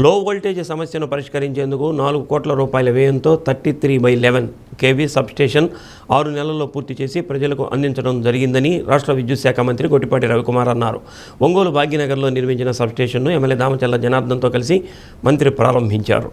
లో వోల్టేజ్ సమస్యను పరిష్కరించేందుకు 4 కోట్ల రూపాయల వ్యయంతో 33/11 kV సబ్స్టేషన్ 6 నెలల్లో పూర్తి చేసి ప్రజలకు అందించడం జరిగిందని రాష్ట్ర విద్యుత్ శాఖ మంత్రి గొట్టిపాటి రవికుమార్ అన్నారు. ఒంగోలు భాగ్యనగర్లో నిర్మించిన సబ్స్టేషన్ను ఎమ్మెల్యే దామచల్ల జనార్దన్తో కలిసి మంత్రి ప్రారంభించారు.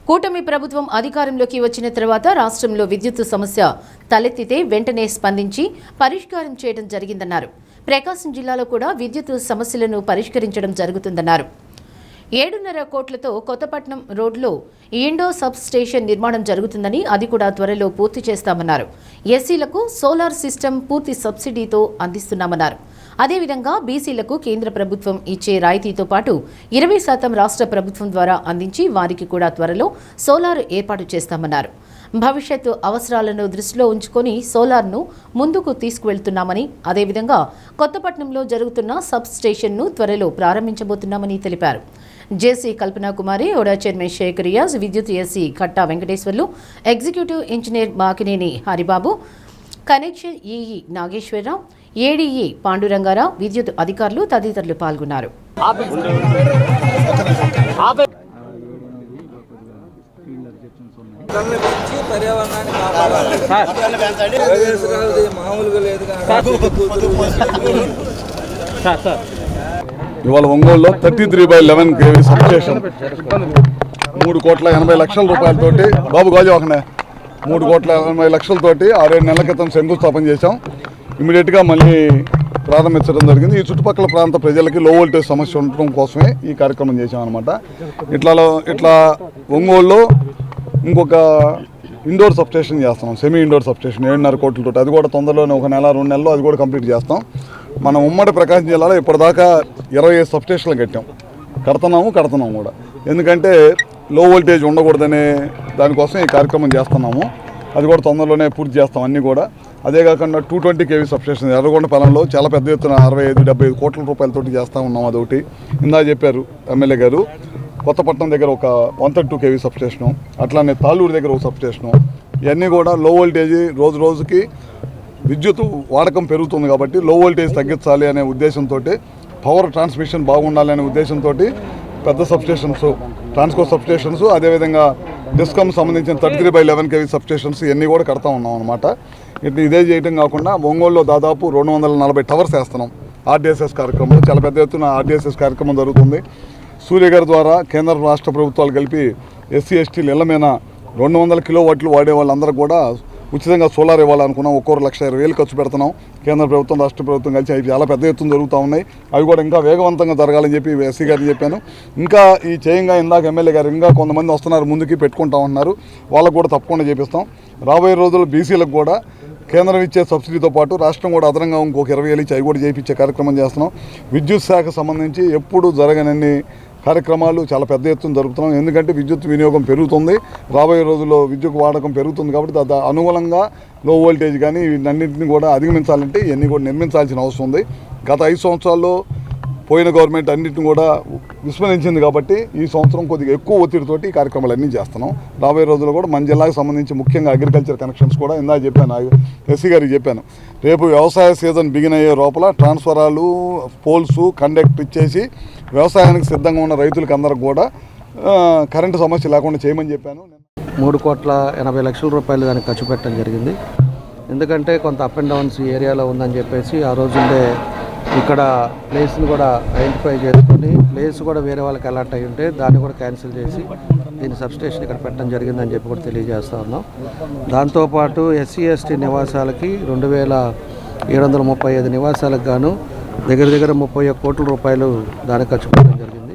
కూటమి ప్రభుత్వం అధికారంలోకి వచ్చిన తర్వాత రాష్ట్రంలో విద్యుత్ సమస్య తలెత్తితే వెంటనే స్పందించి పరిష్కారం చేయడం జరిగిందన్నారు. ప్రకాశం జిల్లాలో కూడా విద్యుత్ సమస్యలను పరిష్కరించడం జరుగుతుందన్నారు. 7.5 కోట్లతో కొత్తపట్నం రోడ్లో ఇండో సబ్ స్టేషన్ నిర్మాణం జరుగుతుందని, అది కూడా త్వరలో పూర్తి చేస్తామన్నారు. ఎస్సీలకు సోలార్ సిస్టమ్ పూర్తి సబ్సిడీతో అందిస్తున్నామన్నారు. అదేవిధంగా బీసీలకు కేంద్ర ప్రభుత్వం ఇచ్చే రాయితీతో పాటు 20% రాష్ట్ర ప్రభుత్వం ద్వారా అందించి వారికి కూడా త్వరలో సోలార్ ఏర్పాటు చేస్తామన్నారు. భవిష్యత్తు అవసరాలను దృష్టిలో ఉంచుకొని సోలార్ను ముందుకు తీసుకువెళ్తున్నామని, అదేవిధంగా కొత్తపట్నంలో జరుగుతున్న సబ్ స్టేషన్ను త్వరలో ప్రారంభించబోతున్నామని తెలిపారు. జేసీ కల్పనా కుమారి, ఓడా చైర్మన్ షేక్ రియాజ్, విద్యుత్ SC Katta Venkateswarlu, executive engineer Makineni Haribabu, connection EE Nageswararao, ADE Pandurangarao, విద్యుత్ అధికారులు తదితరులు పాల్గొన్నారు. ఇవాళ ఒంగోలులో 33/11 kV సబ్స్టేషన్ 3,80,00,000 రూపాయలతోటి బాబు గాజువాకనే 3,80,00,000తోటి 6-7 నెలల క్రితం శంకుస్థాపన చేశాం. ఇమీడియట్గా మళ్ళీ ప్రారంభించడం జరిగింది. ఈ చుట్టుపక్కల ప్రాంత ప్రజలకి లో వోల్టేజ్ సమస్య ఉండటం కోసమే ఈ కార్యక్రమం చేశామన్నమాట. ఇట్లా ఒంగోలులో ఇంకొక ఇండోర్ సబ్స్టేషన్ చేస్తున్నాం, సెమీ ఇండోర్ సబ్స్టేషన్ 7.5 కోట్లతో. అది కూడా తొందరలోనే 1 నెల 2 నెలల్లో అది కూడా కంప్లీట్ చేస్తాం. మనం ఉమ్మడి ప్రకాశం జిల్లాలో ఇప్పటిదాకా 25 సబ్స్టేషన్లు కడుతున్నాము కూడా. ఎందుకంటే లో వోల్టేజ్ ఉండకూడదనే దానికోసం ఈ కార్యక్రమం చేస్తున్నాము. అది కూడా తొందరలోనే పూర్తి చేస్తాం అన్నీ కూడా. అదే కాకుండా 220 kV సబ్స్టేషన్ ఎర్రగొండపాలెంలో చాలా పెద్ద ఎత్తున 65-75 కోట్ల రూపాయలతోటి చేస్తూ ఉన్నాం. అదొకటి ఇందా చెప్పారు ఎమ్మెల్యే గారు. కొత్తపట్నం దగ్గర ఒక 132 kV సబ్స్టేషను, అట్లానే తాళ్ళూరు దగ్గర ఒక సబ్స్టేషను. ఇవన్నీ కూడా లో వోల్టేజ్ రోజుకి విద్యుత్ వాడకం పెరుగుతుంది కాబట్టి లో వోల్టేజ్ తగ్గించాలి అనే ఉద్దేశంతో, పవర్ ట్రాన్స్మిషన్ బాగుండాలి అనే ఉద్దేశంతో పెద్ద సబ్స్టేషన్స్, ట్రాన్స్కో సబ్స్టేషన్స్, అదేవిధంగా డిస్కమ్ సంబంధించిన 33/11 kV సబ్స్టేషన్స్ ఇవన్నీ కూడా కడతా ఉన్నాం అనమాట. ఇదే చేయటం కాకుండా ఒంగోలులో దాదాపు 240 టవర్స్ వేస్తున్నాం. ఆర్డీఎస్ఎస్ కార్యక్రమం చాలా పెద్ద ఎత్తున ఆర్డీఎస్ఎస్ కార్యక్రమం జరుగుతుంది. సూర్య గారి ద్వారా కేంద్ర రాష్ట్ర ప్రభుత్వాలు కలిపి ఎస్సీ ఎస్టీలు ఇళ్ల మీద 200 కిలోవాట్లు వాడే వాళ్ళందరూ కూడా ఉచితంగా సోలార్ ఇవ్వాలనుకున్నాం. 1,20,000 ఖర్చు పెడుతున్నాం. కేంద్ర ప్రభుత్వం రాష్ట్ర ప్రభుత్వం కలిసి అవి చాలా పెద్ద ఎత్తున జరుగుతూ ఉన్నాయి. అవి కూడా ఇంకా వేగవంతంగా జరగాలని చెప్పి ఎస్సీ గారిని చెప్పాను. ఇంకా ఈ చేయంగా ఇందాక ఎమ్మెల్యే గారు ఇంకా కొంతమంది వస్తున్నారు, ముందుకి పెట్టుకుంటా ఉన్నారు. వాళ్ళకు కూడా తప్పకుండా చేపిస్తాం. రాబోయే రోజుల్లో బీసీలకు కూడా కేంద్రం ఇచ్చే సబ్సిడీతో పాటు రాష్ట్రం కూడా అదనంగా ఇంకొక 20,000 ఇచ్చి అవి కూడా చేయించే కార్యక్రమం చేస్తున్నాం. విద్యుత్ శాఖ సంబంధించి ఎప్పుడు జరగనన్ని కార్యక్రమాలు చాలా పెద్ద ఎత్తున జరుపుతున్నాం. ఎందుకంటే విద్యుత్ వినియోగం పెరుగుతుంది, రాబోయే రోజుల్లో విద్యుత్ వాడకం పెరుగుతుంది కాబట్టి అనుగుణంగా లో వోల్టేజ్ కానీ వీటన్నింటినీ కూడా అధిగమించాలంటే ఇవన్నీ కూడా నిర్మించాల్సిన అవసరం ఉంది. గత 5 సంవత్సరాల్లో పోయిన గవర్నమెంట్ అన్నింటిని కూడా విస్మరించింది కాబట్టి ఈ సంవత్సరం కొద్దిగా ఎక్కువ ఒత్తిడితోటి ఈ కార్యక్రమాలన్నీ చేస్తున్నాం. రాబోయే రోజుల్లో కూడా మన జిల్లాకు సంబంధించి ముఖ్యంగా అగ్రికల్చర్ కనెక్షన్స్ కూడా ఇందా చెప్పాను, ఎస్సీ గారికి చెప్పాను. రేపు వ్యవసాయ సీజన్ బిగిన్ అయ్యే లోపల ట్రాన్స్ఫరాలు, పోల్స్, కండక్ట్ ఇచ్చేసి వ్యవసాయానికి సిద్ధంగా ఉన్న రైతులకు అందరికి కూడా కరెంటు సమస్య లేకుండా చేయమని చెప్పాను. 3,80,00,000 రూపాయలు దానికి ఖర్చు పెట్టడం జరిగింది. ఎందుకంటే కొంత అప్ అండ్ డౌన్స్ ఏరియాలో ఉందని చెప్పేసి ఆ రోజుండే ఇక్కడ ప్లేస్ని కూడా ఐడెంటిఫై చేసుకుని ప్లేస్ కూడా వేరే వాళ్ళకి అలాట్ అయ్యి ఉంటే దాన్ని కూడా క్యాన్సిల్ చేసి దీని సబ్స్టేషన్ ఇక్కడ పెట్టడం జరిగిందని చెప్పి కూడా తెలియజేస్తూ ఉన్నాం. దాంతోపాటు ఎస్సీ ఎస్టీ నివాసాలకి 2,735 నివాసాలకు గాను దగ్గర 31 కోట్ల రూపాయలు దానికి ఖర్చు పెట్టడం జరిగింది.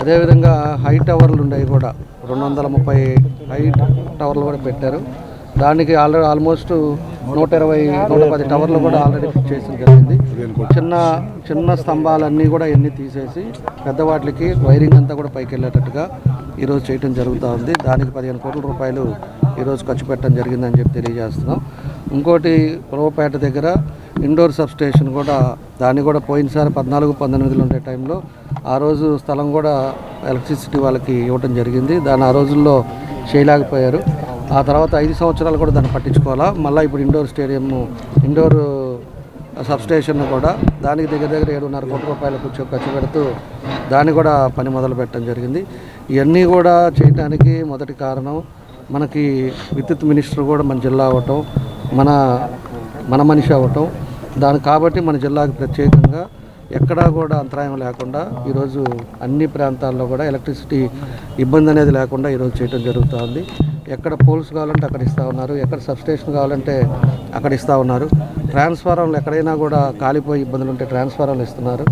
అదేవిధంగా హై టవర్లు ఉండేవి కూడా 230 హై టవర్లు కూడా పెట్టారు. దానికి ఆల్మోస్ట్ 110 టవర్లు కూడా ఆల్రెడీ ఫిట్ చేసి జరిగింది. చిన్న స్తంభాలన్నీ కూడా ఎన్ని తీసేసి పెద్దవాటికి వైరింగ్ అంతా కూడా పైకి వెళ్ళేటట్టుగా ఈరోజు చేయడం జరుగుతూ ఉంది. దానికి 15 కోట్ల రూపాయలు ఈరోజు ఖర్చు పెట్టడం జరిగిందని చెప్పి తెలియజేస్తున్నాం. ఇంకోటి పులవపేట దగ్గర ఇండోర్ సబ్ స్టేషన్ కూడా దాన్ని కూడా పోయినసారి 14-19లో ఉండే టైంలో ఆ రోజు స్థలం కూడా ఎలక్ట్రిసిటీ వాళ్ళకి ఇవ్వడం జరిగింది. దాన్ని ఆ రోజుల్లో చేయలేకపోయారు. ఆ తర్వాత 5 సంవత్సరాలు కూడా దాన్ని పట్టించుకోవాలా. మళ్ళీ ఇప్పుడు ఇండోర్ సబ్ స్టేషన్ కూడా దానికి దగ్గర 7.5 కోట్ల రూపాయలు ఖర్చు పెడుతూ దాన్ని కూడా పని మొదలు పెట్టడం జరిగింది. ఇవన్నీ కూడా చేయడానికి మొదటి కారణం మనకి విద్యుత్ మినిస్టర్ కూడా మన జిల్లా అవ్వటం, మన మనిషి అవ్వటం. కాబట్టి మన జిల్లాకు ప్రత్యేకంగా ఎక్కడా కూడా అంతరాయం లేకుండా ఈరోజు అన్ని ప్రాంతాల్లో కూడా ఎలక్ట్రిసిటీ ఇబ్బంది అనేది లేకుండా ఈరోజు చేయడం జరుగుతుంది. ఎక్కడ పోల్స్ కావాలంటే అక్కడ ఇస్తూ ఉన్నారు, ఎక్కడ సబ్స్టేషన్ కావాలంటే అక్కడ ఇస్తూ ఉన్నారు. ట్రాన్స్ఫార్మర్లు ఎక్కడైనా కూడా కాలిపోయి ఇబ్బందులు ఉంటే ట్రాన్స్ఫార్మర్లు ఇస్తున్నారు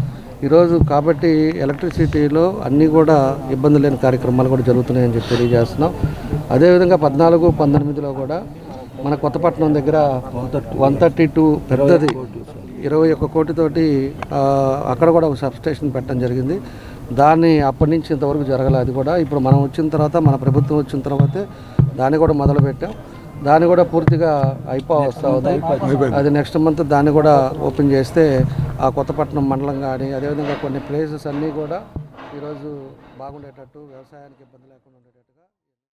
ఈరోజు. కాబట్టి ఎలక్ట్రిసిటీలో అన్నీ కూడా ఇబ్బంది లేని కార్యక్రమాలు కూడా జరుగుతున్నాయని చెప్పి తెలియజేస్తున్నాం. అదేవిధంగా 14-19లో కూడా మన కొత్తపట్నం దగ్గర 132 పెద్దది 21 కోటితోటి అక్కడ కూడా ఒక సబ్స్టేషన్ పెట్టడం జరిగింది. దాన్ని అప్పటి నుంచి ఇంతవరకు జరగలేదు. అది కూడా ఇప్పుడు మనం వచ్చిన తర్వాత, మన ప్రభుత్వం వచ్చిన తర్వాతే దాన్ని కూడా మొదలుపెట్టాం. దాన్ని కూడా పూర్తిగా వస్తూ ఉంది. అది నెక్స్ట్ మంత్ దాన్ని కూడా ఓపెన్ చేస్తే ఆ కొత్తపట్నం మండలం కానీ అదేవిధంగా కొన్ని ప్లేసెస్ అన్నీ కూడా ఈరోజు బాగుండేటట్టు, వ్యవసాయానికి ఇబ్బంది లేకుండా ఉండేటట్టు